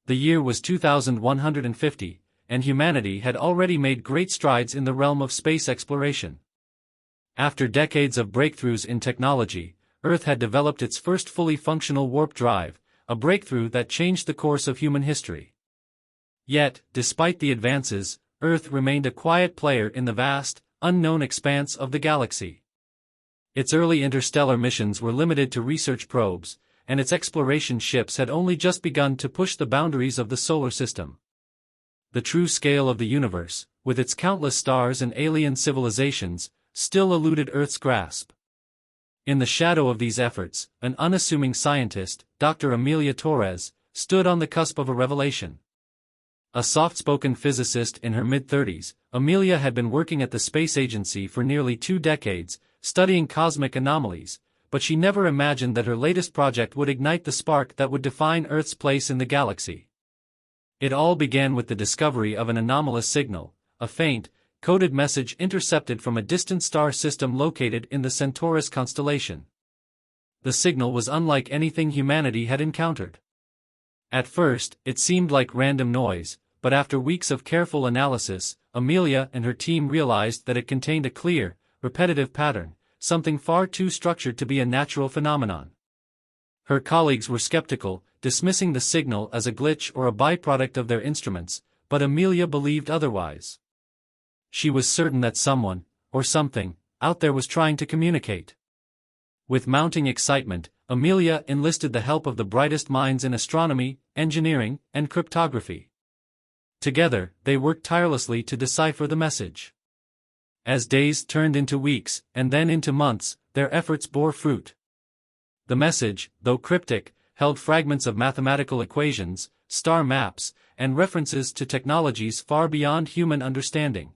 The year was 2150, and humanity had already made great strides in the realm of space exploration. After decades of breakthroughs in technology, Earth had developed its first fully functional warp drive, a breakthrough that changed the course of human history. Yet, despite the advances, Earth remained a quiet player in the vast, unknown expanse of the galaxy. Its early interstellar missions were limited to research probes, and its exploration ships had only just begun to push the boundaries of the solar system. The true scale of the universe, with its countless stars and alien civilizations, still eluded Earth's grasp. In the shadow of these efforts, an unassuming scientist, Dr. Amelia Torres, stood on the cusp of a revelation. A soft-spoken physicist in her mid-30s, Amelia had been working at the space agency for nearly 2 decades, studying cosmic anomalies, but she never imagined that her latest project would ignite the spark that would define Earth's place in the galaxy. It all began with the discovery of an anomalous signal, a faint, coded message intercepted from a distant star system located in the Centaurus constellation. The signal was unlike anything humanity had encountered. At first, it seemed like random noise, but after weeks of careful analysis, Amelia and her team realized that it contained a clear, repetitive pattern, something far too structured to be a natural phenomenon. Her colleagues were skeptical, dismissing the signal as a glitch or a byproduct of their instruments, but Amelia believed otherwise. She was certain that someone, or something, out there was trying to communicate. With mounting excitement, Amelia enlisted the help of the brightest minds in astronomy, engineering, and cryptography. Together, they worked tirelessly to decipher the message. As days turned into weeks, and then into months, their efforts bore fruit. The message, though cryptic, held fragments of mathematical equations, star maps, and references to technologies far beyond human understanding.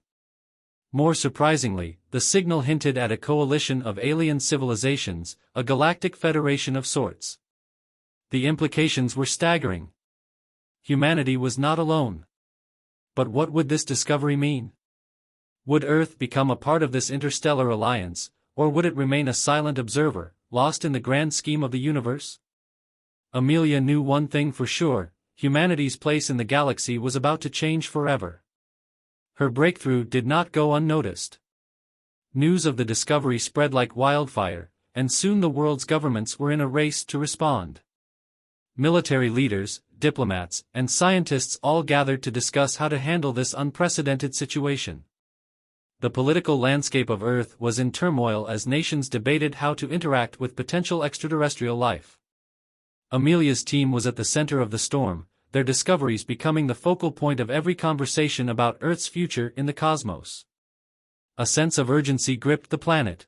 More surprisingly, the signal hinted at a coalition of alien civilizations, a galactic federation of sorts. The implications were staggering. Humanity was not alone. But what would this discovery mean? Would Earth become a part of this interstellar alliance, or would it remain a silent observer, lost in the grand scheme of the universe? Amelia knew one thing for sure: humanity's place in the galaxy was about to change forever. Her breakthrough did not go unnoticed. News of the discovery spread like wildfire, and soon the world's governments were in a race to respond. Military leaders, diplomats, and scientists all gathered to discuss how to handle this unprecedented situation. The political landscape of Earth was in turmoil as nations debated how to interact with potential extraterrestrial life. Amelia's team was at the center of the storm, their discoveries becoming the focal point of every conversation about Earth's future in the cosmos. A sense of urgency gripped the planet.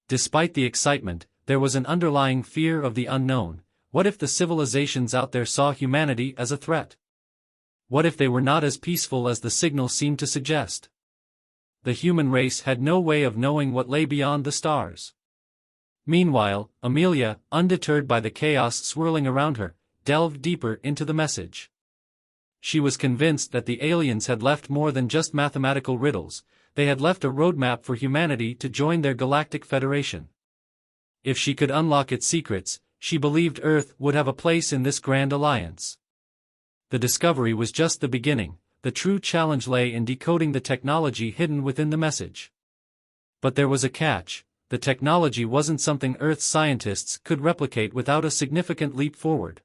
Despite the excitement, there was an underlying fear of the unknown. What if the civilizations out there saw humanity as a threat? What if they were not as peaceful as the signal seemed to suggest? The human race had no way of knowing what lay beyond the stars. Meanwhile, Amelia, undeterred by the chaos swirling around her, delved deeper into the message. She was convinced that the aliens had left more than just mathematical riddles. They had left a roadmap for humanity to join their galactic federation. If she could unlock its secrets, she believed Earth would have a place in this grand alliance. The discovery was just the beginning. The true challenge lay in decoding the technology hidden within the message. But there was a catch: the technology wasn't something Earth's scientists could replicate without a significant leap forward.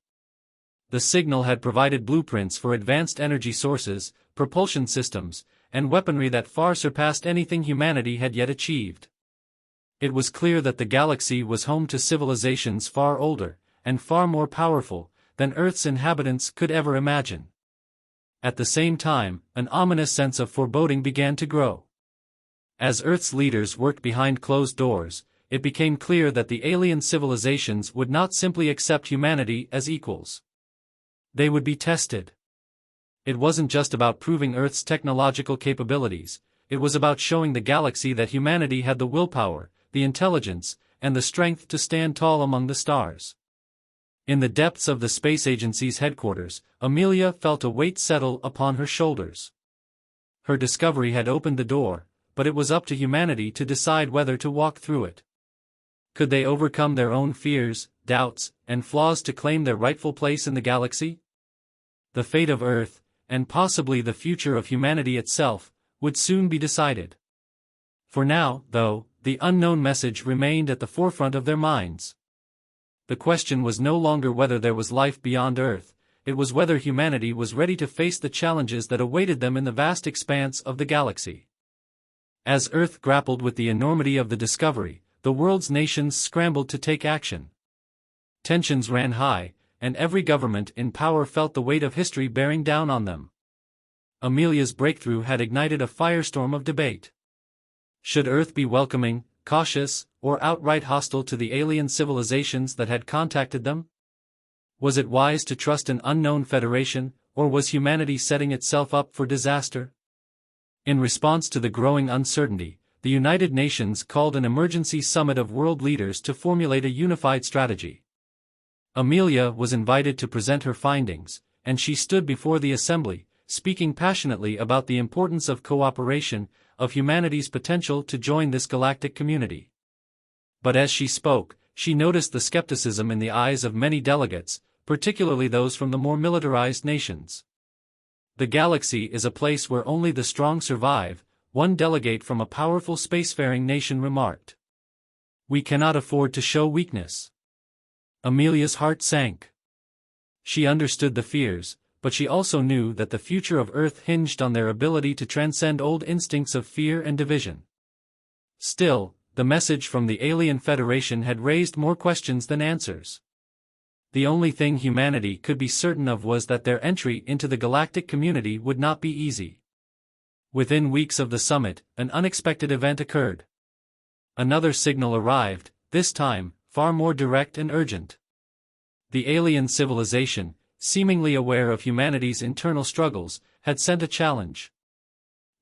The signal had provided blueprints for advanced energy sources, propulsion systems, and weaponry that far surpassed anything humanity had yet achieved. It was clear that the galaxy was home to civilizations far older, and far more powerful, than Earth's inhabitants could ever imagine. At the same time, an ominous sense of foreboding began to grow. As Earth's leaders worked behind closed doors, it became clear that the alien civilizations would not simply accept humanity as equals. They would be tested. It wasn't just about proving Earth's technological capabilities, it was about showing the galaxy that humanity had the willpower, the intelligence, and the strength to stand tall among the stars. In the depths of the space agency's headquarters, Amelia felt a weight settle upon her shoulders. Her discovery had opened the door, but it was up to humanity to decide whether to walk through it. Could they overcome their own fears, doubts, and flaws to claim their rightful place in the galaxy? The fate of Earth, and possibly the future of humanity itself, would soon be decided. For now, though, the unknown message remained at the forefront of their minds. The question was no longer whether there was life beyond Earth, it was whether humanity was ready to face the challenges that awaited them in the vast expanse of the galaxy. As Earth grappled with the enormity of the discovery, the world's nations scrambled to take action. Tensions ran high, and every government in power felt the weight of history bearing down on them. Amelia's breakthrough had ignited a firestorm of debate. Should Earth be welcoming, cautious, or outright hostile to the alien civilizations that had contacted them? Was it wise to trust an unknown federation, or was humanity setting itself up for disaster? In response to the growing uncertainty, the United Nations called an emergency summit of world leaders to formulate a unified strategy. Amelia was invited to present her findings, and she stood before the assembly, speaking passionately about the importance of cooperation, of humanity's potential to join this galactic community. But as she spoke, she noticed the skepticism in the eyes of many delegates, particularly those from the more militarized nations. The galaxy is a place where only the strong survive, one delegate from a powerful spacefaring nation remarked. We cannot afford to show weakness. Amelia's heart sank. She understood the fears, but she also knew that the future of Earth hinged on their ability to transcend old instincts of fear and division. Still, the message from the Alien Federation had raised more questions than answers. The only thing humanity could be certain of was that their entry into the galactic community would not be easy. Within weeks of the summit, an unexpected event occurred. Another signal arrived, this time, far more direct and urgent. The alien civilization, seemingly aware of humanity's internal struggles, had sent a challenge.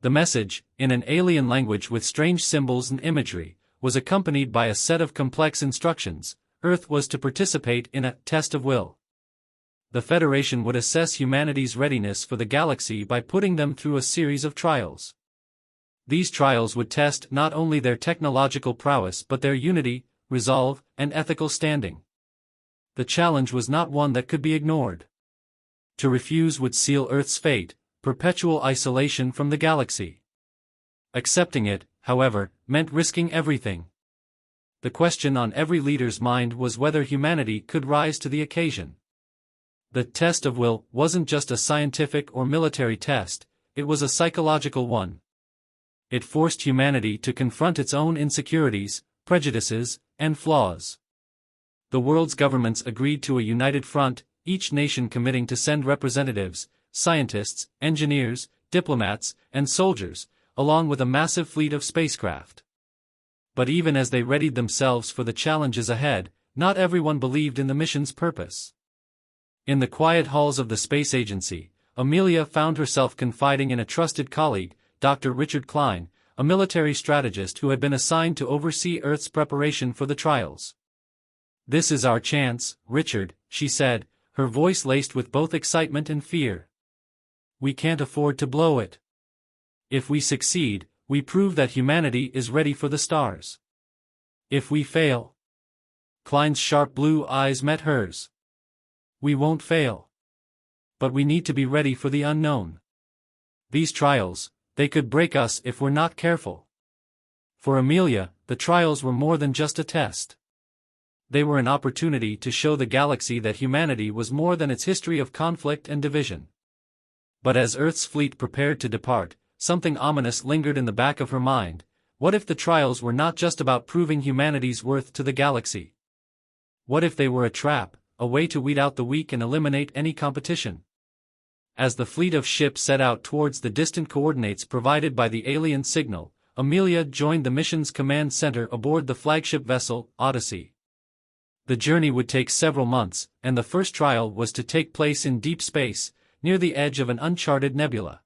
The message, in an alien language with strange symbols and imagery, was accompanied by a set of complex instructions. Earth was to participate in a test of will. The Federation would assess humanity's readiness for the galaxy by putting them through a series of trials. These trials would test not only their technological prowess but their unity, resolve, and ethical standing. The challenge was not one that could be ignored. To refuse would seal Earth's fate, perpetual isolation from the galaxy. Accepting it, however, meant risking everything. The question on every leader's mind was whether humanity could rise to the occasion. The test of will wasn't just a scientific or military test, it was a psychological one. It forced humanity to confront its own insecurities, prejudices, and flaws. The world's governments agreed to a united front, each nation committing to send representatives, scientists, engineers, diplomats, and soldiers, along with a massive fleet of spacecraft. But even as they readied themselves for the challenges ahead, not everyone believed in the mission's purpose. In the quiet halls of the space agency, Amelia found herself confiding in a trusted colleague, Dr. Richard Klein, a military strategist who had been assigned to oversee Earth's preparation for the trials. "This is our chance, Richard," she said, her voice laced with both excitement and fear. "We can't afford to blow it. If we succeed, we prove that humanity is ready for the stars. If we fail..." Klein's sharp blue eyes met hers. "We won't fail. But we need to be ready for the unknown. These trials, they could break us if we're not careful." For Amelia, the trials were more than just a test. They were an opportunity to show the galaxy that humanity was more than its history of conflict and division. But as Earth's fleet prepared to depart, something ominous lingered in the back of her mind. What if the trials were not just about proving humanity's worth to the galaxy? What if they were a trap, a way to weed out the weak and eliminate any competition? As the fleet of ships set out towards the distant coordinates provided by the alien signal, Amelia joined the mission's command center aboard the flagship vessel, Odyssey. The journey would take several months, and the first trial was to take place in deep space, near the edge of an uncharted nebula.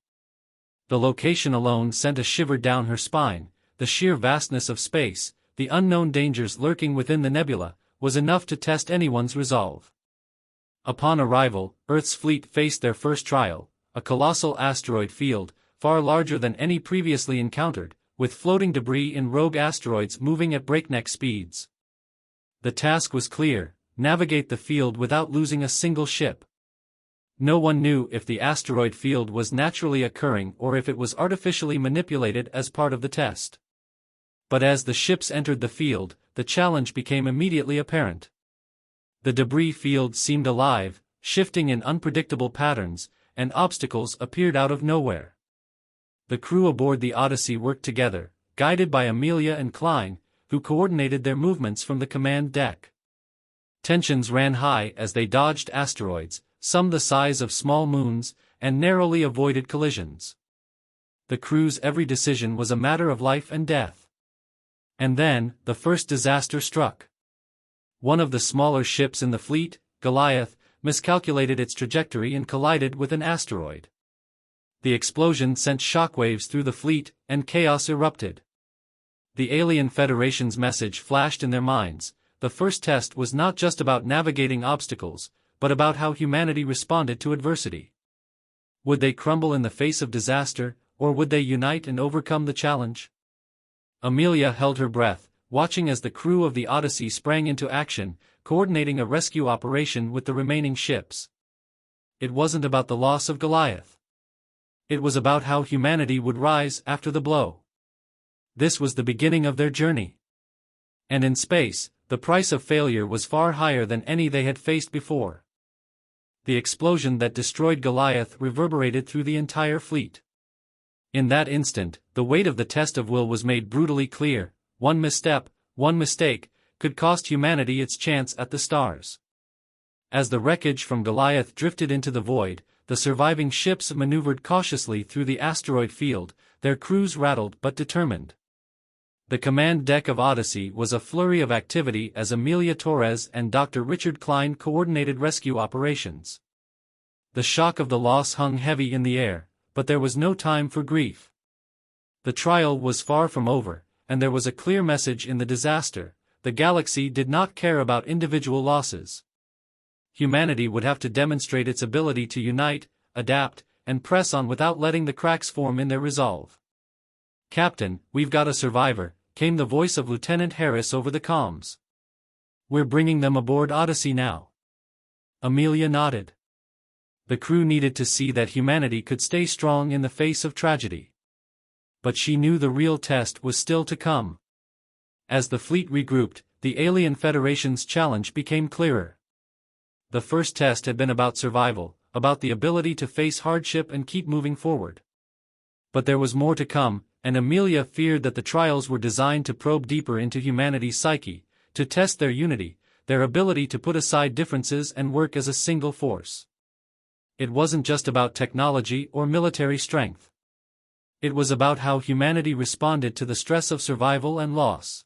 The location alone sent a shiver down her spine. The sheer vastness of space, the unknown dangers lurking within the nebula, was enough to test anyone's resolve. Upon arrival, Earth's fleet faced their first trial, a colossal asteroid field, far larger than any previously encountered, with floating debris and rogue asteroids moving at breakneck speeds. The task was clear: navigate the field without losing a single ship. No one knew if the asteroid field was naturally occurring or if it was artificially manipulated as part of the test. But as the ships entered the field, the challenge became immediately apparent. The debris field seemed alive, shifting in unpredictable patterns, and obstacles appeared out of nowhere. The crew aboard the Odyssey worked together, guided by Amelia and Klein, who coordinated their movements from the command deck. Tensions ran high as they dodged asteroids, some the size of small moons, and narrowly avoided collisions. The crew's every decision was a matter of life and death. And then, the first disaster struck. One of the smaller ships in the fleet, Goliath, miscalculated its trajectory and collided with an asteroid. The explosion sent shockwaves through the fleet, and chaos erupted. The Alien Federation's message flashed in their minds: the first test was not just about navigating obstacles, but about how humanity responded to adversity. Would they crumble in the face of disaster, or would they unite and overcome the challenge? Amelia held her breath, watching as the crew of the Odyssey sprang into action, coordinating a rescue operation with the remaining ships. It wasn't about the loss of Goliath. It was about how humanity would rise after the blow. This was the beginning of their journey. And in space, the price of failure was far higher than any they had faced before. The explosion that destroyed Goliath reverberated through the entire fleet. In that instant, the weight of the test of will was made brutally clear. One misstep, one mistake, could cost humanity its chance at the stars. As the wreckage from Goliath drifted into the void, the surviving ships maneuvered cautiously through the asteroid field, their crews rattled but determined. The command deck of Odyssey was a flurry of activity as Amelia Torres and Dr. Richard Klein coordinated rescue operations. The shock of the loss hung heavy in the air, but there was no time for grief. The trial was far from over, and there was a clear message in the disaster: the galaxy did not care about individual losses. Humanity would have to demonstrate its ability to unite, adapt, and press on without letting the cracks form in their resolve. "Captain, we've got a survivor," came the voice of Lieutenant Harris over the comms. "We're bringing them aboard Odyssey now." Amelia nodded. The crew needed to see that humanity could stay strong in the face of tragedy. But she knew the real test was still to come. As the fleet regrouped, the Alien Federation's challenge became clearer. The first test had been about survival, about the ability to face hardship and keep moving forward. But there was more to come, and Amelia feared that the trials were designed to probe deeper into humanity's psyche, to test their unity, their ability to put aside differences and work as a single force. It wasn't just about technology or military strength. It was about how humanity responded to the stress of survival and loss.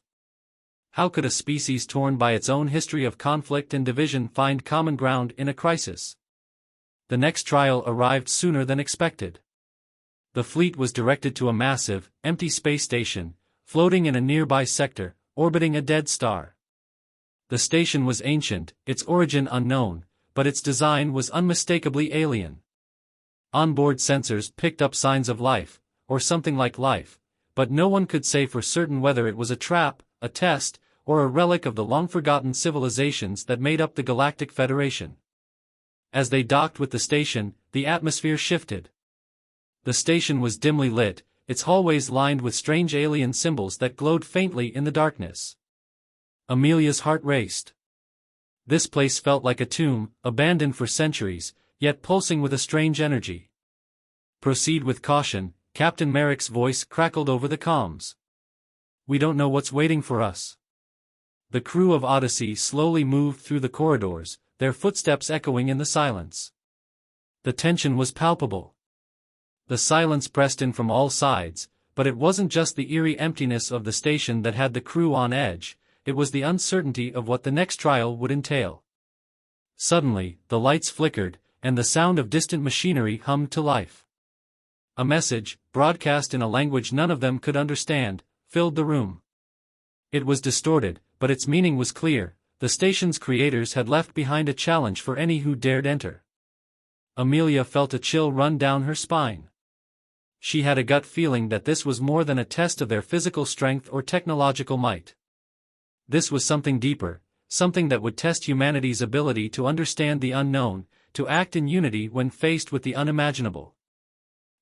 How could a species torn by its own history of conflict and division find common ground in a crisis? The next trial arrived sooner than expected. The fleet was directed to a massive, empty space station, floating in a nearby sector, orbiting a dead star. The station was ancient, its origin unknown, but its design was unmistakably alien. Onboard sensors picked up signs of life, or something like life, but no one could say for certain whether it was a trap, a test, or a relic of the long-forgotten civilizations that made up the Galactic Federation. As they docked with the station, the atmosphere shifted. The station was dimly lit, its hallways lined with strange alien symbols that glowed faintly in the darkness. Amelia's heart raced. This place felt like a tomb, abandoned for centuries, yet pulsing with a strange energy. "Proceed with caution," Captain Merrick's voice crackled over the comms. "We don't know what's waiting for us." The crew of Odyssey slowly moved through the corridors, their footsteps echoing in the silence. The tension was palpable. The silence pressed in from all sides, but it wasn't just the eerie emptiness of the station that had the crew on edge, it was the uncertainty of what the next trial would entail. Suddenly, the lights flickered, and the sound of distant machinery hummed to life. A message, broadcast in a language none of them could understand, filled the room. It was distorted, but its meaning was clear: the station's creators had left behind a challenge for any who dared enter. Amelia felt a chill run down her spine. She had a gut feeling that this was more than a test of their physical strength or technological might. This was something deeper, something that would test humanity's ability to understand the unknown, to act in unity when faced with the unimaginable.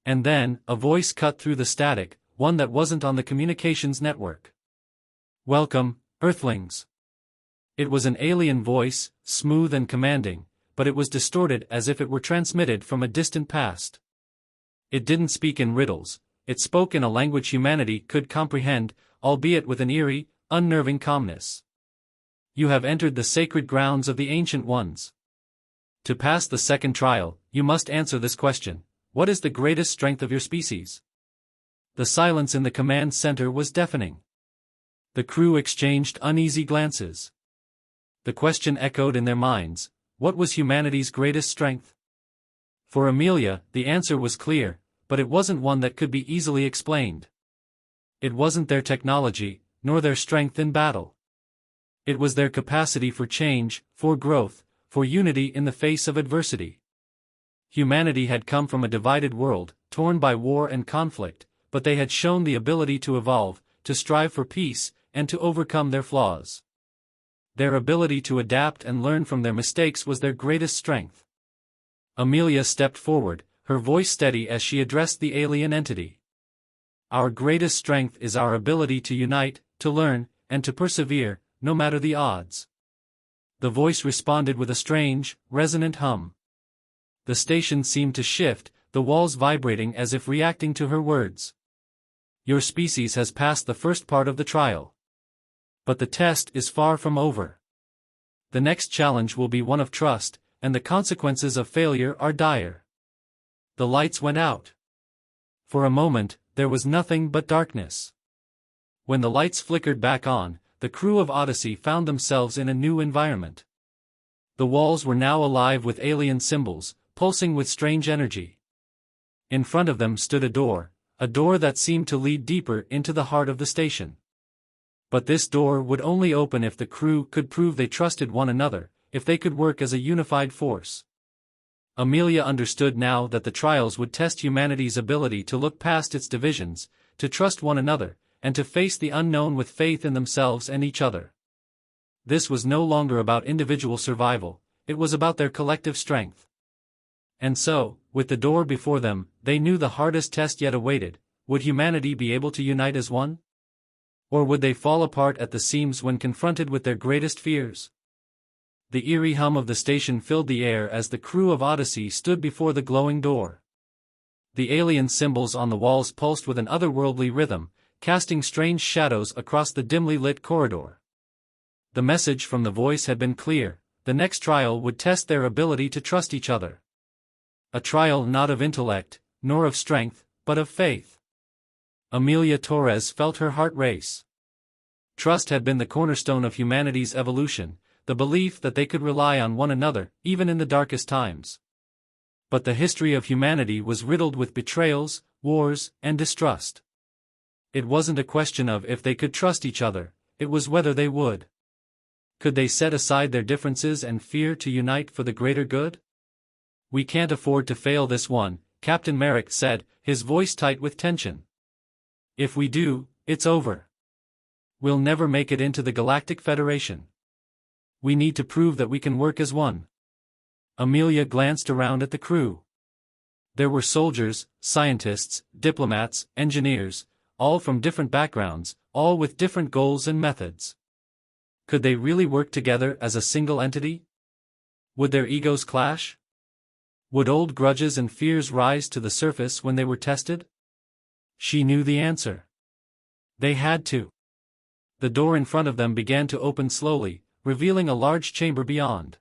And then, a voice cut through the static, one that wasn't on the communications network. "Welcome, Earthlings." It was an alien voice, smooth and commanding, but it was distorted as if it were transmitted from a distant past. It didn't speak in riddles, it spoke in a language humanity could comprehend, albeit with an eerie, unnerving calmness. "You have entered the sacred grounds of the Ancient Ones. To pass the second trial, you must answer this question: what is the greatest strength of your species?" The silence in the command center was deafening. The crew exchanged uneasy glances. The question echoed in their minds: what was humanity's greatest strength? For Amelia, the answer was clear, but it wasn't one that could be easily explained. It wasn't their technology, nor their strength in battle. It was their capacity for change, for growth, for unity in the face of adversity. Humanity had come from a divided world, torn by war and conflict, but they had shown the ability to evolve, to strive for peace, and to overcome their flaws. Their ability to adapt and learn from their mistakes was their greatest strength. Amelia stepped forward, her voice steady as she addressed the alien entity. "Our greatest strength is our ability to unite, to learn, and to persevere, no matter the odds." The voice responded with a strange, resonant hum. The station seemed to shift, the walls vibrating as if reacting to her words. "Your species has passed the first part of the trial. But the test is far from over. The next challenge will be one of trust, and the consequences of failure are dire." The lights went out. For a moment, there was nothing but darkness. When the lights flickered back on, the crew of Odyssey found themselves in a new environment. The walls were now alive with alien symbols, pulsing with strange energy. In front of them stood a door that seemed to lead deeper into the heart of the station. But this door would only open if the crew could prove they trusted one another, if they could work as a unified force. Amelia understood now that the trials would test humanity's ability to look past its divisions, to trust one another, and to face the unknown with faith in themselves and each other. This was no longer about individual survival, it was about their collective strength. And so, with the door before them, they knew the hardest test yet awaited: would humanity be able to unite as one? Or would they fall apart at the seams when confronted with their greatest fears? The eerie hum of the station filled the air as the crew of Odyssey stood before the glowing door. The alien symbols on the walls pulsed with an otherworldly rhythm, casting strange shadows across the dimly lit corridor. The message from the voice had been clear: the next trial would test their ability to trust each other. A trial not of intellect, nor of strength, but of faith. Amelia Torres felt her heart race. Trust had been the cornerstone of humanity's evolution, the belief that they could rely on one another, even in the darkest times. But the history of humanity was riddled with betrayals, wars, and distrust. It wasn't a question of if they could trust each other, it was whether they would. Could they set aside their differences and fear to unite for the greater good? "We can't afford to fail this one," Captain Merrick said, his voice tight with tension. "If we do, it's over. We'll never make it into the Galactic Federation. We need to prove that we can work as one." Amelia glanced around at the crew. There were soldiers, scientists, diplomats, engineers, all from different backgrounds, all with different goals and methods. Could they really work together as a single entity? Would their egos clash? Would old grudges and fears rise to the surface when they were tested? She knew the answer. They had to. The door in front of them began to open slowly, revealing a large chamber beyond.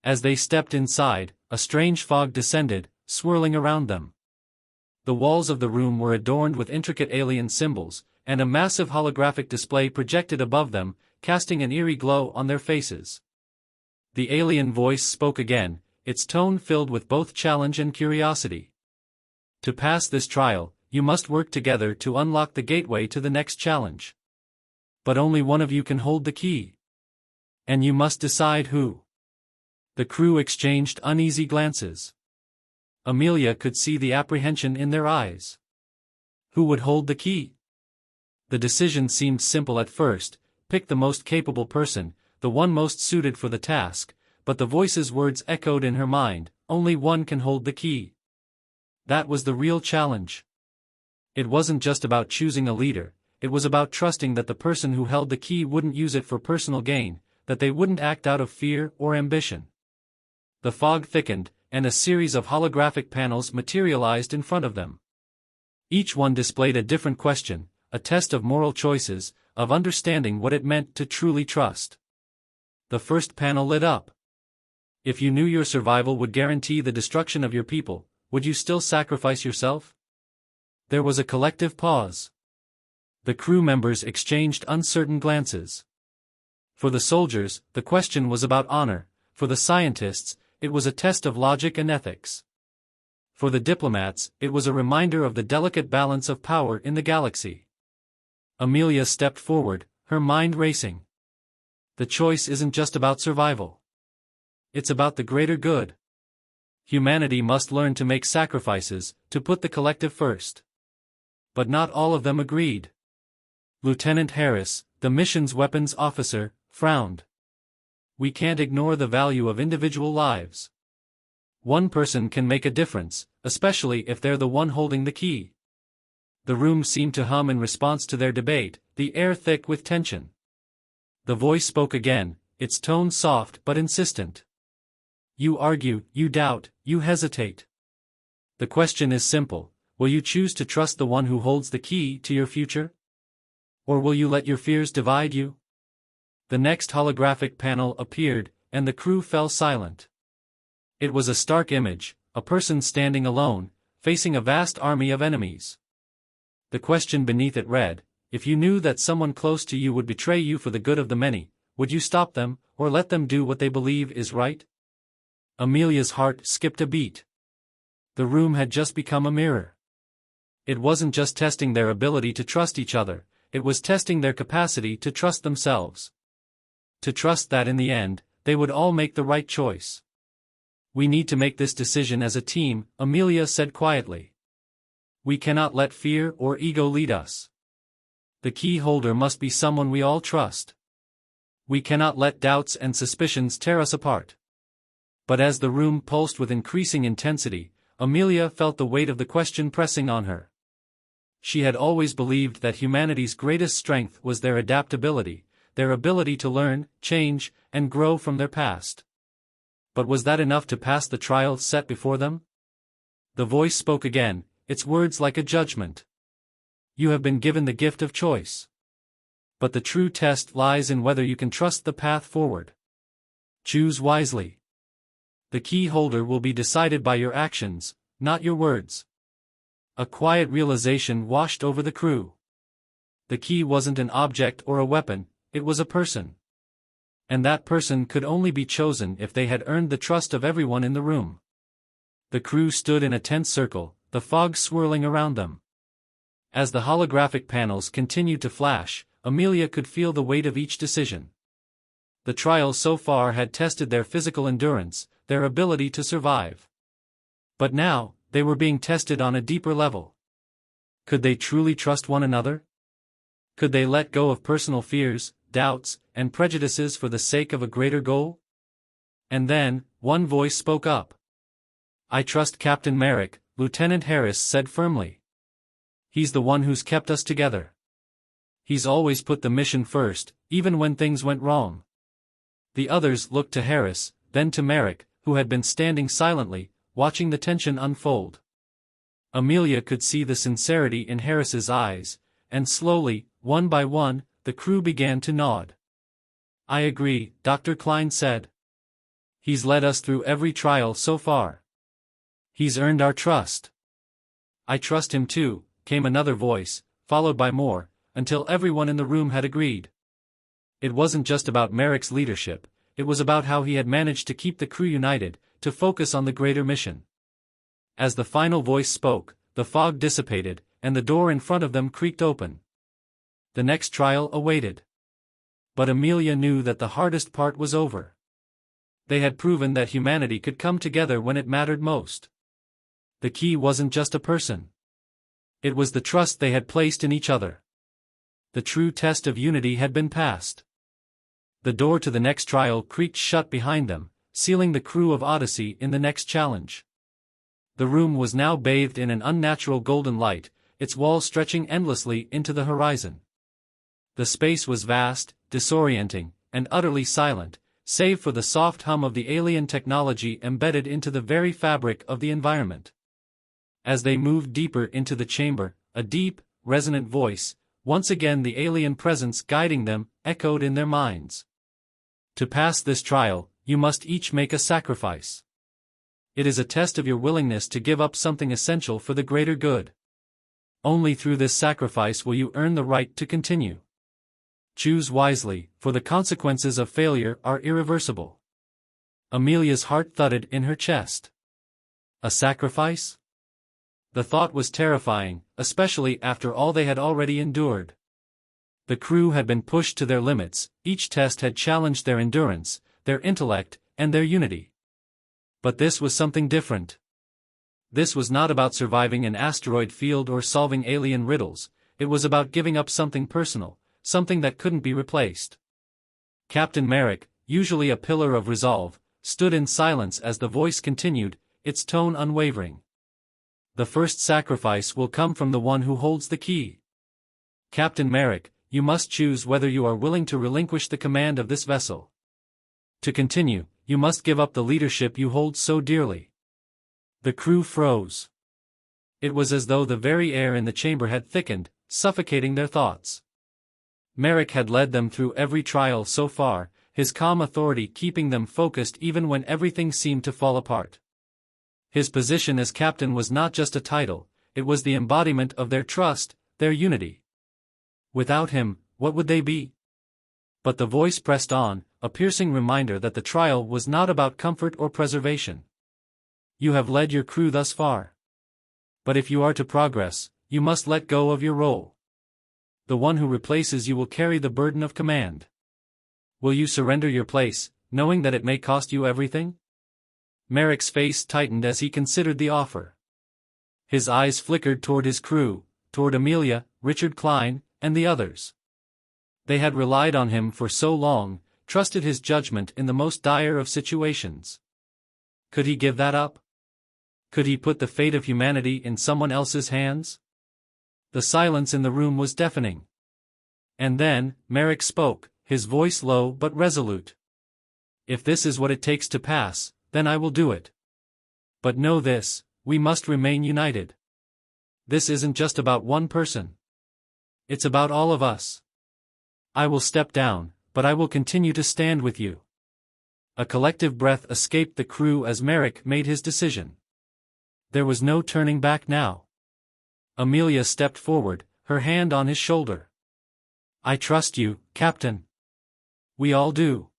As they stepped inside, a strange fog descended, swirling around them. The walls of the room were adorned with intricate alien symbols, and a massive holographic display projected above them, casting an eerie glow on their faces. The alien voice spoke again, its tone filled with both challenge and curiosity. "To pass this trial, you must work together to unlock the gateway to the next challenge. But only one of you can hold the key. And you must decide who." The crew exchanged uneasy glances. Amelia could see the apprehension in their eyes. Who would hold the key? The decision seemed simple at first: pick the most capable person, the one most suited for the task, but the voice's words echoed in her mind, only one can hold the key. That was the real challenge. It wasn't just about choosing a leader, it was about trusting that the person who held the key wouldn't use it for personal gain, that they wouldn't act out of fear or ambition. The fog thickened, and a series of holographic panels materialized in front of them. Each one displayed a different question, a test of moral choices, of understanding what it meant to truly trust. The first panel lit up. If you knew your survival would guarantee the destruction of your people, would you still sacrifice yourself? There was a collective pause. The crew members exchanged uncertain glances. For the soldiers, the question was about honor; for the scientists, it was a test of logic and ethics. For the diplomats, it was a reminder of the delicate balance of power in the galaxy. Amelia stepped forward, her mind racing. The choice isn't just about survival. It's about the greater good. Humanity must learn to make sacrifices, to put the collective first. But not all of them agreed. Lieutenant Harris, the mission's weapons officer, frowned. We can't ignore the value of individual lives. One person can make a difference, especially if they're the one holding the key. The room seemed to hum in response to their debate, the air thick with tension. The voice spoke again, its tone soft but insistent. You argue, you doubt, you hesitate. The question is simple: will you choose to trust the one who holds the key to your future? Or will you let your fears divide you? The next holographic panel appeared, and the crew fell silent. It was a stark image, a person standing alone, facing a vast army of enemies. The question beneath it read, if you knew that someone close to you would betray you for the good of the many, would you stop them, or let them do what they believe is right? Amelia's heart skipped a beat. The room had just become a mirror. It wasn't just testing their ability to trust each other, it was testing their capacity to trust themselves. To trust that in the end, they would all make the right choice. We need to make this decision as a team, Amelia said quietly. We cannot let fear or ego lead us. The key holder must be someone we all trust. We cannot let doubts and suspicions tear us apart. But as the room pulsed with increasing intensity, Amelia felt the weight of the question pressing on her. She had always believed that humanity's greatest strength was their adaptability, their ability to learn, change, and grow from their past. But was that enough to pass the trial set before them? The voice spoke again, its words like a judgment. You have been given the gift of choice. But the true test lies in whether you can trust the path forward. Choose wisely. The key holder will be decided by your actions, not your words. A quiet realization washed over the crew. The key wasn't an object or a weapon, it was a person. And that person could only be chosen if they had earned the trust of everyone in the room. The crew stood in a tense circle, the fog swirling around them. As the holographic panels continued to flash, Amelia could feel the weight of each decision. The trial so far had tested their physical endurance, their ability to survive. But now, they were being tested on a deeper level. Could they truly trust one another? Could they let go of personal fears, doubts, and prejudices for the sake of a greater goal? And then, one voice spoke up. I trust Captain Merrick, Lieutenant Harris said firmly. He's the one who's kept us together. He's always put the mission first, even when things went wrong. The others looked to Harris, then to Merrick, who had been standing silently, watching the tension unfold. Amelia could see the sincerity in Harris's eyes, and slowly, one by one, the crew began to nod. I agree, Dr. Klein said. He's led us through every trial so far. He's earned our trust. I trust him too, came another voice, followed by more, until everyone in the room had agreed. It wasn't just about Merrick's leadership, it was about how he had managed to keep the crew united, to focus on the greater mission. As the final voice spoke, the fog dissipated, and the door in front of them creaked open. The next trial awaited. But Amelia knew that the hardest part was over. They had proven that humanity could come together when it mattered most. The key wasn't just a person. It was the trust they had placed in each other. The true test of unity had been passed. The door to the next trial creaked shut behind them, sealing the crew of Odyssey in the next challenge. The room was now bathed in an unnatural golden light, its walls stretching endlessly into the horizon. The space was vast, disorienting, and utterly silent, save for the soft hum of the alien technology embedded into the very fabric of the environment. As they moved deeper into the chamber, a deep, resonant voice, once again the alien presence guiding them, echoed in their minds. To pass this trial, you must each make a sacrifice. It is a test of your willingness to give up something essential for the greater good. Only through this sacrifice will you earn the right to continue. Choose wisely, for the consequences of failure are irreversible. Amelia's heart thudded in her chest. A sacrifice? The thought was terrifying, especially after all they had already endured. The crew had been pushed to their limits, each test had challenged their endurance, their intellect, and their unity. But this was something different. This was not about surviving an asteroid field or solving alien riddles, it was about giving up something personal, something that couldn't be replaced. Captain Merrick, usually a pillar of resolve, stood in silence as the voice continued, its tone unwavering. The first sacrifice will come from the one who holds the key. Captain Merrick, you must choose whether you are willing to relinquish the command of this vessel. To continue, you must give up the leadership you hold so dearly. The crew froze. It was as though the very air in the chamber had thickened, suffocating their thoughts. Merrick had led them through every trial so far, his calm authority keeping them focused even when everything seemed to fall apart. His position as captain was not just a title, it was the embodiment of their trust, their unity. Without him, what would they be? But the voice pressed on, a piercing reminder that the trial was not about comfort or preservation. You have led your crew thus far. But if you are to progress, you must let go of your role. The one who replaces you will carry the burden of command. Will you surrender your place, knowing that it may cost you everything? Merrick's face tightened as he considered the offer. His eyes flickered toward his crew, toward Amelia, Richard Klein, and the others. They had relied on him for so long, trusted his judgment in the most dire of situations. Could he give that up? Could he put the fate of humanity in someone else's hands? The silence in the room was deafening. And then, Merrick spoke, his voice low but resolute. If this is what it takes to pass, then I will do it. But know this, we must remain united. This isn't just about one person. It's about all of us. I will step down, but I will continue to stand with you. A collective breath escaped the crew as Merrick made his decision. There was no turning back now. Amelia stepped forward, her hand on his shoulder. I trust you, Captain. We all do.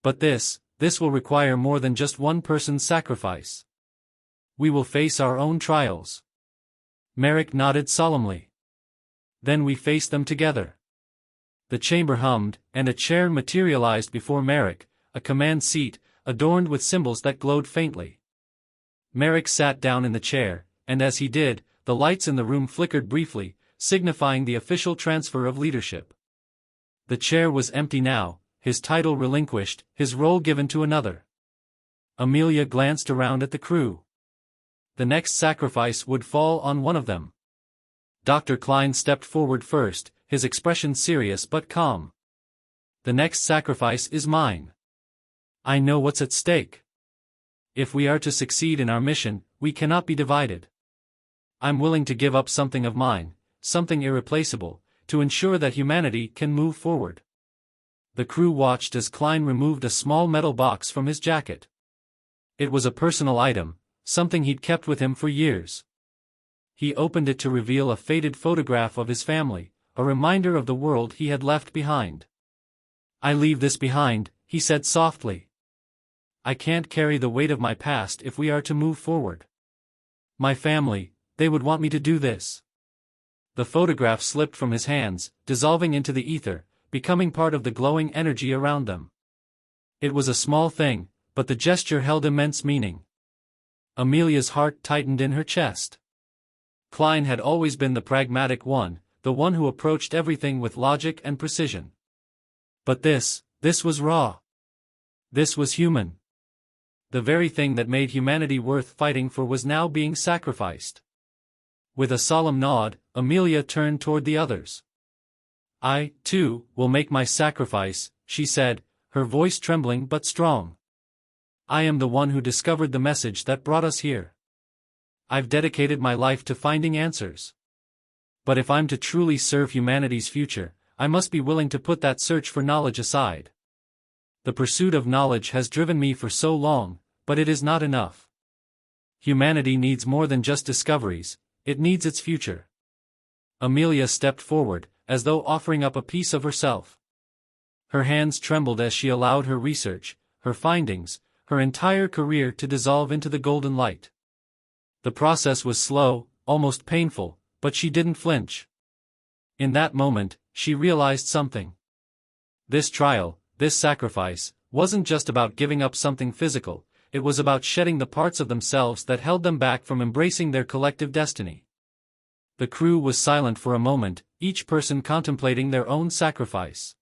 But this will require more than just one person's sacrifice. We will face our own trials. Merrick nodded solemnly. Then we face them together. The chamber hummed, and a chair materialized before Merrick, a command seat, adorned with symbols that glowed faintly. Merrick sat down in the chair, and as he did, the lights in the room flickered briefly, signifying the official transfer of leadership. The chair was empty now, his title relinquished, his role given to another. Amelia glanced around at the crew. The next sacrifice would fall on one of them. Dr. Klein stepped forward first, his expression serious but calm. The next sacrifice is mine. I know what's at stake. If we are to succeed in our mission, we cannot be divided. I'm willing to give up something of mine, something irreplaceable, to ensure that humanity can move forward. The crew watched as Klein removed a small metal box from his jacket. It was a personal item, something he'd kept with him for years. He opened it to reveal a faded photograph of his family, a reminder of the world he had left behind. I leave this behind, he said softly. I can't carry the weight of my past if we are to move forward. My family, they would want me to do this. The photograph slipped from his hands, dissolving into the ether, becoming part of the glowing energy around them. It was a small thing, but the gesture held immense meaning. Amelia's heart tightened in her chest. Klein had always been the pragmatic one, the one who approached everything with logic and precision. But this was raw. This was human. The very thing that made humanity worth fighting for was now being sacrificed. With a solemn nod, Amelia turned toward the others. "I, too, will make my sacrifice," she said, her voice trembling but strong. "I am the one who discovered the message that brought us here. I've dedicated my life to finding answers. But if I'm to truly serve humanity's future, I must be willing to put that search for knowledge aside. The pursuit of knowledge has driven me for so long, but it is not enough. Humanity needs more than just discoveries, it needs its future." Amelia stepped forward, as though offering up a piece of herself. Her hands trembled as she allowed her research, her findings, her entire career to dissolve into the golden light. The process was slow, almost painful, but she didn't flinch. In that moment, she realized something. This trial, this sacrifice, wasn't just about giving up something physical, it was about shedding the parts of themselves that held them back from embracing their collective destiny. The crew was silent for a moment, each person contemplating their own sacrifice.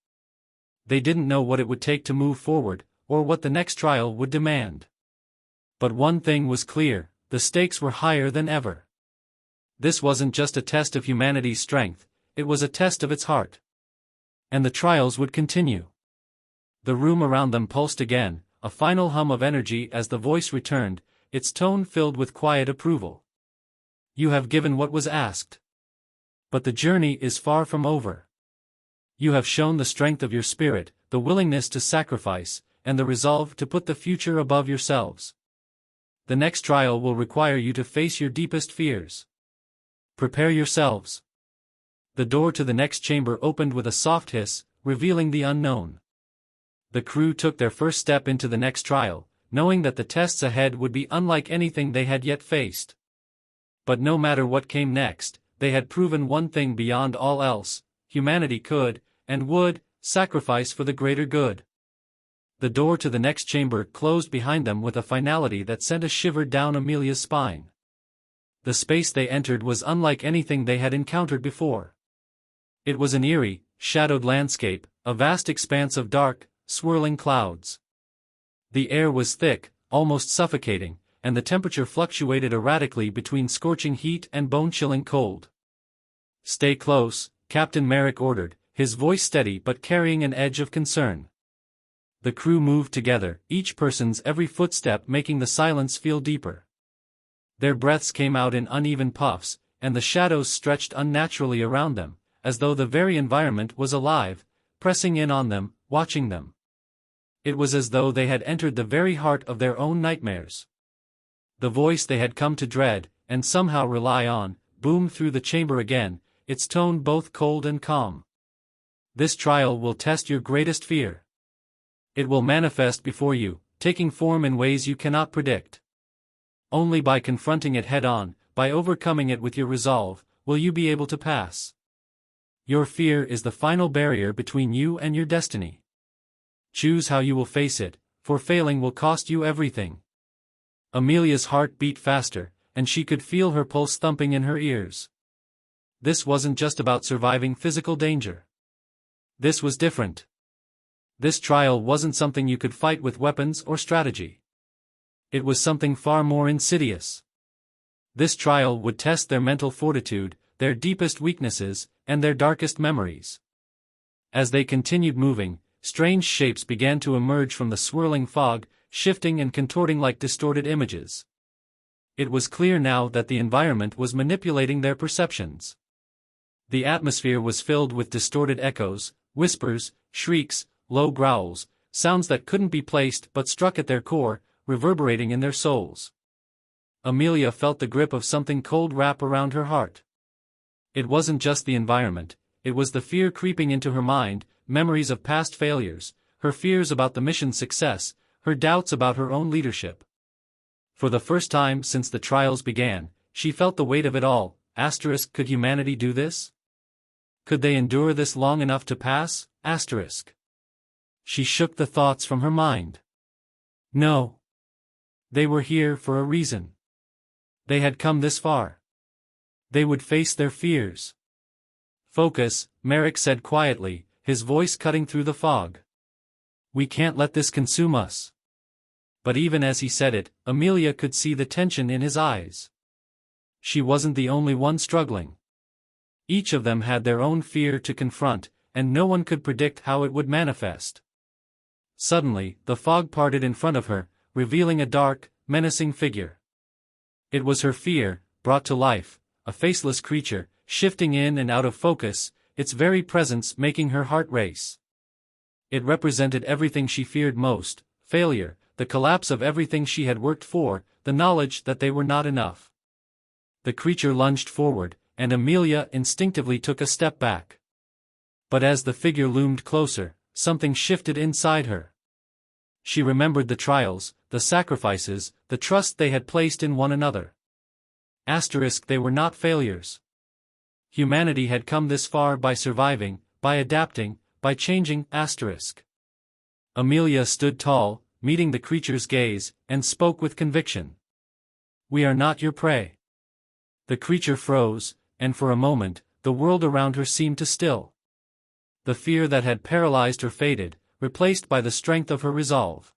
They didn't know what it would take to move forward, or what the next trial would demand. But one thing was clear, the stakes were higher than ever. This wasn't just a test of humanity's strength, it was a test of its heart. And the trials would continue. The room around them pulsed again, a final hum of energy as the voice returned, its tone filled with quiet approval. "You have given what was asked. But the journey is far from over. You have shown the strength of your spirit, the willingness to sacrifice, and the resolve to put the future above yourselves. The next trial will require you to face your deepest fears. Prepare yourselves." The door to the next chamber opened with a soft hiss, revealing the unknown. The crew took their first step into the next trial, knowing that the tests ahead would be unlike anything they had yet faced. But no matter what came next, they had proven one thing beyond all else: humanity could, and would, sacrifice for the greater good. The door to the next chamber closed behind them with a finality that sent a shiver down Amelia's spine. The space they entered was unlike anything they had encountered before. It was an eerie, shadowed landscape, a vast expanse of dark, swirling clouds. The air was thick, almost suffocating, and the temperature fluctuated erratically between scorching heat and bone-chilling cold. "Stay close," Captain Merrick ordered, his voice steady but carrying an edge of concern. The crew moved together, each person's every footstep making the silence feel deeper. Their breaths came out in uneven puffs, and the shadows stretched unnaturally around them, as though the very environment was alive, pressing in on them, watching them. It was as though they had entered the very heart of their own nightmares. The voice they had come to dread, and somehow rely on, boomed through the chamber again, its tone both cold and calm. "This trial will test your greatest fear. It will manifest before you, taking form in ways you cannot predict. Only by confronting it head-on, by overcoming it with your resolve, will you be able to pass. Your fear is the final barrier between you and your destiny. Choose how you will face it, for failing will cost you everything." Amelia's heart beat faster, and she could feel her pulse thumping in her ears. This wasn't just about surviving physical danger. This was different. This trial wasn't something you could fight with weapons or strategy. It was something far more insidious. This trial would test their mental fortitude, their deepest weaknesses, and their darkest memories. As they continued moving, strange shapes began to emerge from the swirling fog, shifting and contorting like distorted images. It was clear now that the environment was manipulating their perceptions. The atmosphere was filled with distorted echoes, whispers, shrieks, low growls, sounds that couldn't be placed but struck at their core, reverberating in their souls. Amelia felt the grip of something cold wrap around her heart. It wasn't just the environment, it was the fear creeping into her mind, memories of past failures, her fears about the mission's success, her doubts about her own leadership. For the first time since the trials began, she felt the weight of it all. Could humanity do this? Could they endure this long enough to pass? She shook the thoughts from her mind. No. They were here for a reason. They had come this far. They would face their fears. "Focus," Merrick said quietly, his voice cutting through the fog. "We can't let this consume us." but even as he said it, Amelia could see the tension in his eyes. She wasn't the only one struggling. Each of them had their own fear to confront, and no one could predict how it would manifest. Suddenly, the fog parted in front of her, revealing a dark, menacing figure. It was her fear, brought to life, a faceless creature, shifting in and out of focus, its very presence making her heart race. It represented everything she feared most: failure, the collapse of everything she had worked for, the knowledge that they were not enough. The creature lunged forward, and Amelia instinctively took a step back. But as the figure loomed closer, something shifted inside her. She remembered the trials, the sacrifices, the trust they had placed in one another. They were not failures. Humanity had come this far by surviving, by adapting, by changing. Amelia stood tall, meeting the creature's gaze, and spoke with conviction. "We are not your prey." The creature froze, and for a moment, the world around her seemed to still. The fear that had paralyzed her faded, replaced by the strength of her resolve.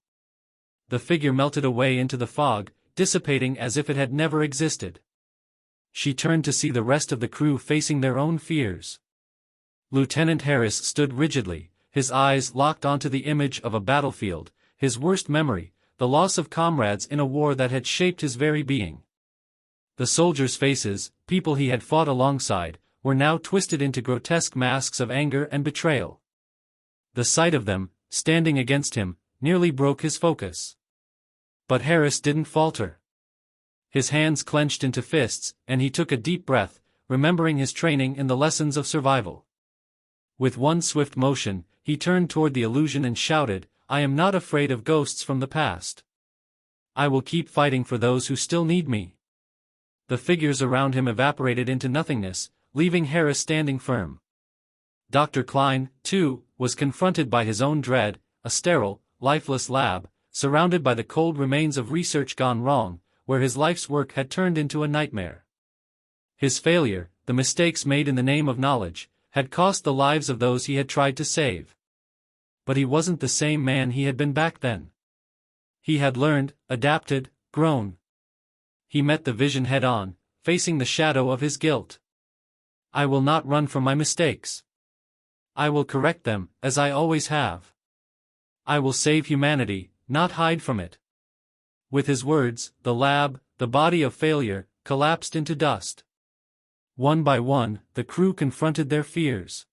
The figure melted away into the fog, dissipating as if it had never existed. She turned to see the rest of the crew facing their own fears. Lieutenant Harris stood rigidly, his eyes locked onto the image of a battlefield, his worst memory, the loss of comrades in a war that had shaped his very being. The soldiers' faces, people he had fought alongside, were now twisted into grotesque masks of anger and betrayal. The sight of them, standing against him, nearly broke his focus. But Harris didn't falter. His hands clenched into fists, and he took a deep breath, remembering his training in the lessons of survival. With one swift motion, he turned toward the illusion and shouted, "I am not afraid of ghosts from the past. I will keep fighting for those who still need me." The figures around him evaporated into nothingness, leaving Harris standing firm. Dr. Klein, too, was confronted by his own dread, a sterile, lifeless lab, surrounded by the cold remains of research gone wrong, where his life's work had turned into a nightmare. His failure, the mistakes made in the name of knowledge, had cost the lives of those he had tried to save. But he wasn't the same man he had been back then. He had learned, adapted, grown. He met the vision head-on, facing the shadow of his guilt. "I will not run from my mistakes. I will correct them, as I always have. I will save humanity, not hide from it." With his words, the lab, the body of failure, collapsed into dust. One by one, the crew confronted their fears.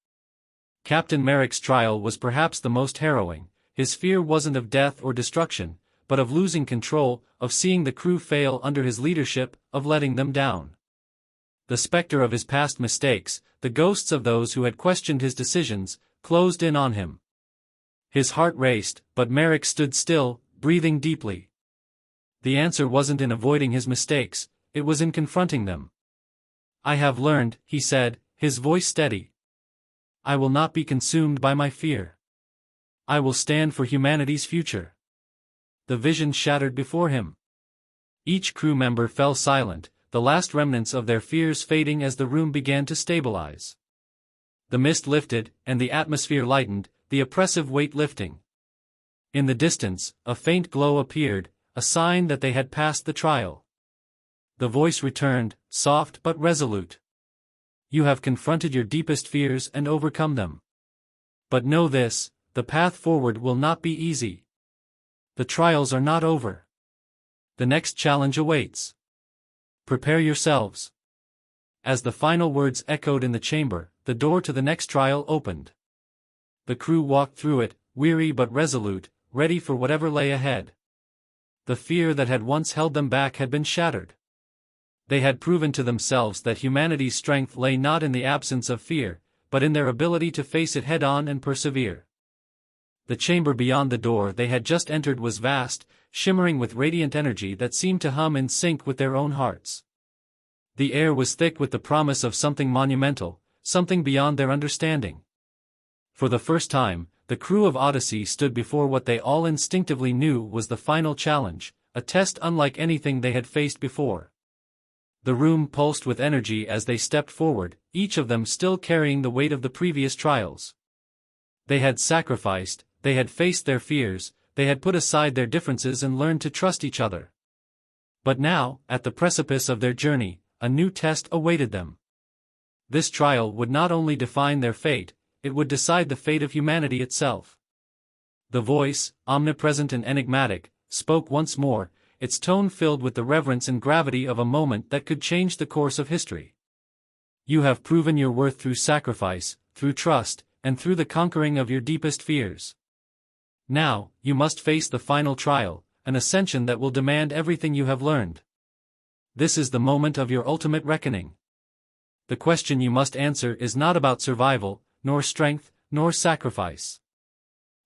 Captain Merrick's trial was perhaps the most harrowing. His fear wasn't of death or destruction, but of losing control, of seeing the crew fail under his leadership, of letting them down. The specter of his past mistakes, the ghosts of those who had questioned his decisions, closed in on him. His heart raced, but Merrick stood still, breathing deeply. The answer wasn't in avoiding his mistakes, it was in confronting them. "I have learned," he said, his voice steady. "I will not be consumed by my fear. I will stand for humanity's future." The vision shattered before him. Each crew member fell silent, the last remnants of their fears fading as the room began to stabilize. The mist lifted, and the atmosphere lightened, the oppressive weight lifting. In the distance, a faint glow appeared, a sign that they had passed the trial. The voice returned, soft but resolute. "You have confronted your deepest fears and overcome them. But know this, the path forward will not be easy. The trials are not over. The next challenge awaits. Prepare yourselves." As the final words echoed in the chamber, the door to the next trial opened. The crew walked through it, weary but resolute, ready for whatever lay ahead. The fear that had once held them back had been shattered. They had proven to themselves that humanity's strength lay not in the absence of fear, but in their ability to face it head-on and persevere. The chamber beyond the door they had just entered was vast, shimmering with radiant energy that seemed to hum in sync with their own hearts. The air was thick with the promise of something monumental, something beyond their understanding. For the first time, the crew of Odyssey stood before what they all instinctively knew was the final challenge, a test unlike anything they had faced before. The room pulsed with energy as they stepped forward, each of them still carrying the weight of the previous trials. They had sacrificed, they had faced their fears, they had put aside their differences and learned to trust each other. But now, at the precipice of their journey, a new test awaited them. This trial would not only define their fate, it would decide the fate of humanity itself. The voice, omnipresent and enigmatic, spoke once more, its tone filled with the reverence and gravity of a moment that could change the course of history. You have proven your worth through sacrifice, through trust, and through the conquering of your deepest fears. Now, you must face the final trial, an ascension that will demand everything you have learned. This is the moment of your ultimate reckoning. The question you must answer is not about survival, nor strength, nor sacrifice.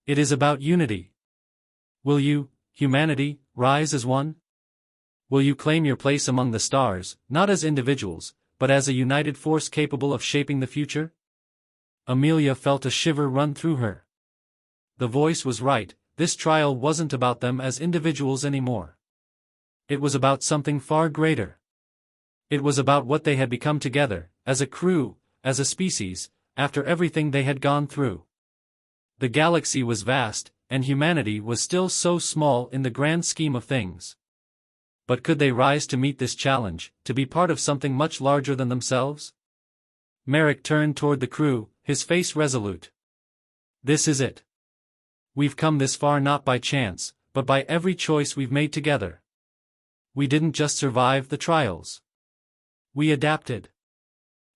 It is about unity. Will you, humanity, rise as one? Will you claim your place among the stars, not as individuals, but as a united force capable of shaping the future? Amelia felt a shiver run through her. The voice was right, this trial wasn't about them as individuals anymore. It was about something far greater. It was about what they had become together, as a crew, as a species, after everything they had gone through. The galaxy was vast, and humanity was still so small in the grand scheme of things. But could they rise to meet this challenge, to be part of something much larger than themselves? Merrick turned toward the crew, his face resolute. This is it. We've come this far not by chance, but by every choice we've made together. We didn't just survive the trials. We adapted.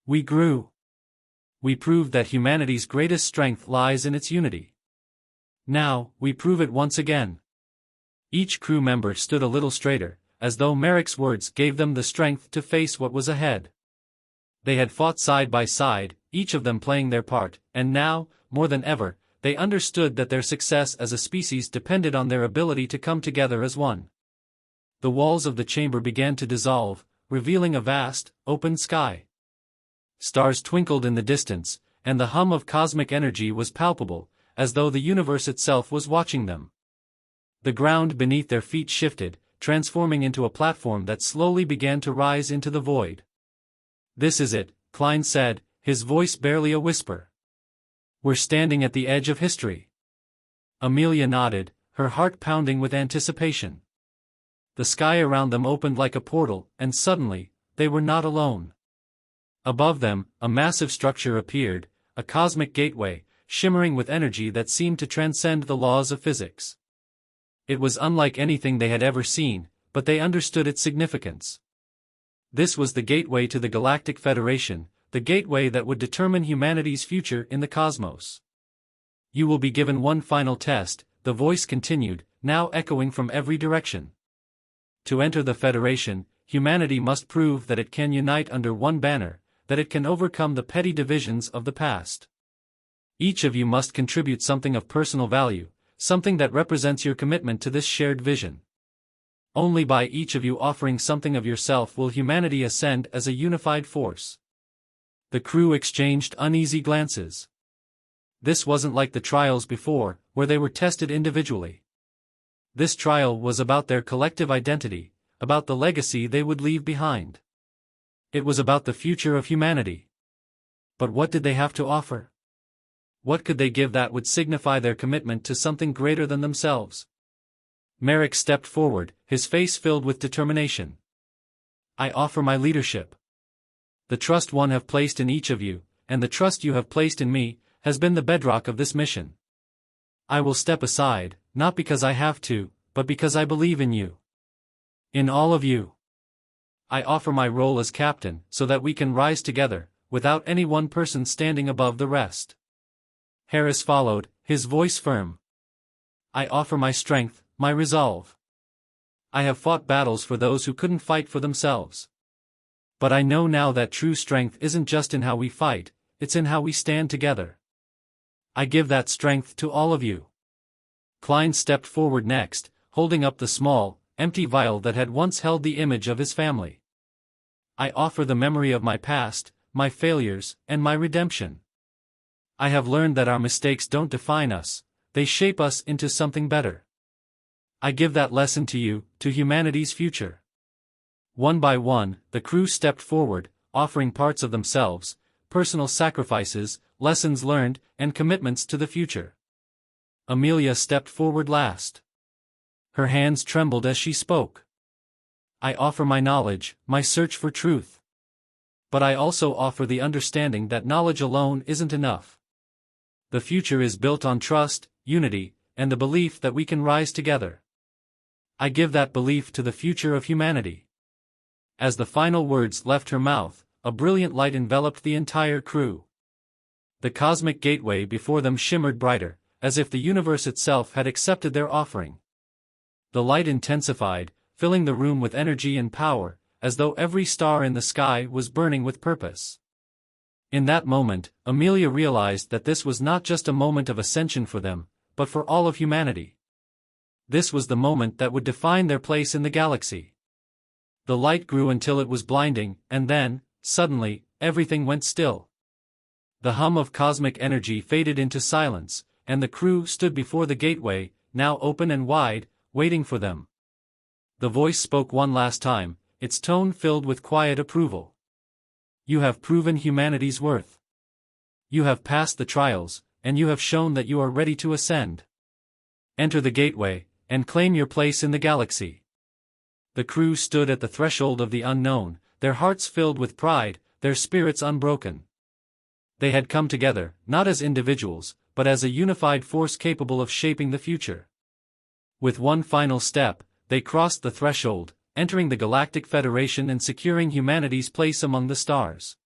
We grew. We proved that humanity's greatest strength lies in its unity. Now, we prove it once again. Each crew member stood a little straighter, as though Merrick's words gave them the strength to face what was ahead. They had fought side by side, each of them playing their part, and now, more than ever, they understood that their success as a species depended on their ability to come together as one. The walls of the chamber began to dissolve, revealing a vast, open sky. Stars twinkled in the distance, and the hum of cosmic energy was palpable, as though the universe itself was watching them. The ground beneath their feet shifted, transforming into a platform that slowly began to rise into the void. This is it, Klein said, his voice barely a whisper. We're standing at the edge of history. Amelia nodded, her heart pounding with anticipation. The sky around them opened like a portal, and suddenly, they were not alone. Above them, a massive structure appeared, a cosmic gateway, shimmering with energy that seemed to transcend the laws of physics. It was unlike anything they had ever seen, but they understood its significance. This was the gateway to the Galactic Federation, the gateway that would determine humanity's future in the cosmos. You will be given one final test, the voice continued, now echoing from every direction. To enter the Federation, humanity must prove that it can unite under one banner, that it can overcome the petty divisions of the past. Each of you must contribute something of personal value, something that represents your commitment to this shared vision. Only by each of you offering something of yourself will humanity ascend as a unified force. The crew exchanged uneasy glances. This wasn't like the trials before, where they were tested individually. This trial was about their collective identity, about the legacy they would leave behind. It was about the future of humanity. But what did they have to offer? What could they give that would signify their commitment to something greater than themselves? Merrick stepped forward, his face filled with determination. I offer my leadership. The trust one have placed in each of you, and the trust you have placed in me, has been the bedrock of this mission. I will step aside, not because I have to, but because I believe in you. In all of you. I offer my role as captain, so that we can rise together, without any one person standing above the rest. Harris followed, his voice firm. I offer my strength, my resolve. I have fought battles for those who couldn't fight for themselves. But I know now that true strength isn't just in how we fight, it's in how we stand together. I give that strength to all of you. Klein stepped forward next, holding up the small, empty vial that had once held the image of his family. I offer the memory of my past, my failures, and my redemption. I have learned that our mistakes don't define us, they shape us into something better. I give that lesson to you, to humanity's future. One by one, the crew stepped forward, offering parts of themselves, personal sacrifices, lessons learned, and commitments to the future. Amelia stepped forward last. Her hands trembled as she spoke. I offer my knowledge, my search for truth. But I also offer the understanding that knowledge alone isn't enough. The future is built on trust, unity, and the belief that we can rise together. I give that belief to the future of humanity. As the final words left her mouth, a brilliant light enveloped the entire crew. The cosmic gateway before them shimmered brighter, as if the universe itself had accepted their offering. The light intensified, filling the room with energy and power, as though every star in the sky was burning with purpose. In that moment, Amelia realized that this was not just a moment of ascension for them, but for all of humanity. This was the moment that would define their place in the galaxy. The light grew until it was blinding, and then, suddenly, everything went still. The hum of cosmic energy faded into silence, and the crew stood before the gateway, now open and wide, waiting for them. The voice spoke one last time, its tone filled with quiet approval. You have proven humanity's worth. You have passed the trials, and you have shown that you are ready to ascend. Enter the gateway, and claim your place in the galaxy. The crew stood at the threshold of the unknown, their hearts filled with pride, their spirits unbroken. They had come together, not as individuals, but as a unified force capable of shaping the future. With one final step, they crossed the threshold, entering the Galactic Federation and securing humanity's place among the stars.